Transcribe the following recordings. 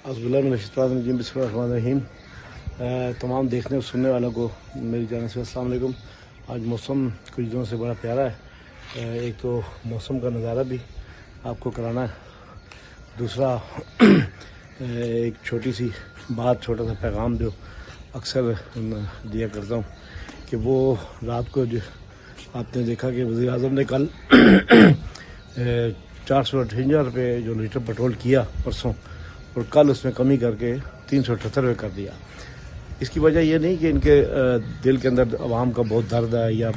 बिस्मिल्लाहिर्रहमानिर्रहीम बिस्मिल्लाहिर्रहमानिर्रहीम। तमाम देखने और सुनने वालों को मेरी जानिब से अस्सलाम वालेकुम। आज मौसम कुछ दिनों से बड़ा प्यारा है। एक तो मौसम का नज़ारा भी आपको कराना है, दूसरा एक छोटी सी बात, छोटा सा पैगाम जो अक्सर दिया करता हूँ कि वो रात को जो आपने देखा कि वज़ीर आज़म ने कल 458 रुपये जो लीटर पेट्रोल किया परसों, और कल उसमें कमी करके 378 रुपये कर दिया। इसकी वजह ये नहीं कि इनके दिल के अंदर आवाम का बहुत दर्द है या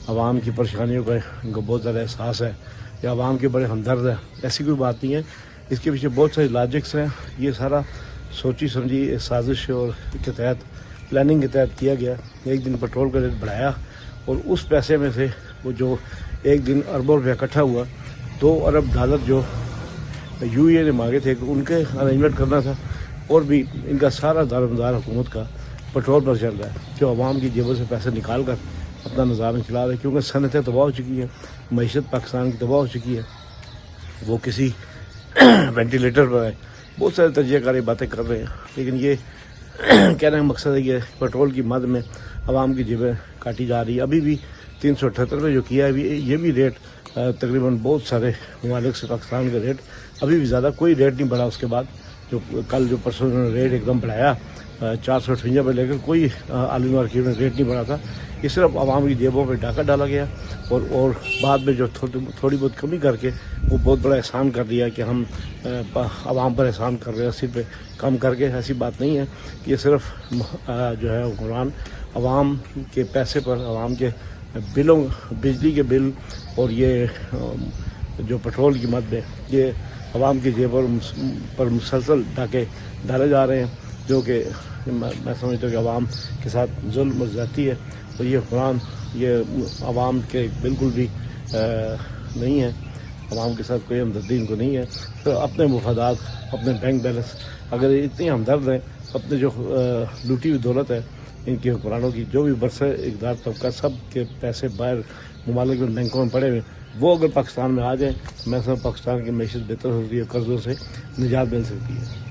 आवाम की परेशानियों का इनको बहुत ज़्यादा एहसास है या आवाम के बड़े हमदर्द है, ऐसी कोई बात नहीं है। इसके पीछे बहुत सारी लॉजिक्स हैं। ये सारा सोची समझी साजिश और के तहत, प्लानिंग के तहत किया गया। एक दिन पेट्रोल का रेट बढ़ाया और उस पैसे में से वो जो एक दिन अरबों रुपया इकट्ठा हुआ, 2 अरब डॉलर जो यूए ने मांगे थे, उनके अरेंजमेंट करना था। और भी इनका सारा दारोमदार हुकूमत का पेट्रोल पर चल रहा है, जो आवाम की जेबों से पैसे निकाल कर अपना निज़ाम चला रहे हैं। क्योंकि सनतें तबाह हो चुकी हैं, मईशत पाकिस्तान की तबाह हो चुकी है। वो किसी वेंटिलेटर पर है, बहुत सारे तजज़ियाकारी बातें कर रहे हैं, लेकिन ये कहने का मकसद है कि पेट्रोल की मद में आवाम की जेबें काटी जा रही है। अभी भी 378 रुपये जो किया है, ये भी रेट तकरीबन बहुत सारे ममालिक से पाकिस्तान का रेट अभी भी ज़्यादा, कोई रेट नहीं बढ़ा। उसके बाद जो कल जो परसों उन्होंने रेट एकदम बढ़ाया 458 रुपये लेकर, कोई आलमी मार्केट में रेट नहीं बढ़ा था। ये सिर्फ आवाम की जेबों पे डाका डाला गया और बाद में जो थोड़ी बहुत कमी करके वो बहुत बड़ा एहसान कर दिया कि हम आवाम पर एहसान कर रहे हैं, सिर्फ कम करके। ऐसी बात नहीं है। ये सिर्फ जो है हुक्मरान आवाम के पैसे पर, आवाम के बिलों, बिजली के बिल और ये जो पेट्रोल की मद में ये आवाम की जेब पर मुसलसल डाके डाले जा रहे हैं, जो कि मैं समझता हूँ कि आवाम के साथ जुल्म और ज़्यादती है। तो ये हुक्मरान ये आवाम के बिल्कुल भी नहीं है, आवाम के साथ कोई हमदर्दी इनको नहीं है। तो अपने मुफादात, अपने बैंक बैलेंस, अगर इतनी हमदर्द हैं, अपने जो लूटी हुई दौलत है इनके हुक्मरानों की, जो भी बरसे इक़दार तबका, सब के पैसे बाहर ममालिक में बैंकों में पड़े हुए, वो अगर पाकिस्तान में आ जाए, मैं समझता पाकिस्तान की मैशत बेहतर होती है, कर्ज़ों से निजात मिल सकती है।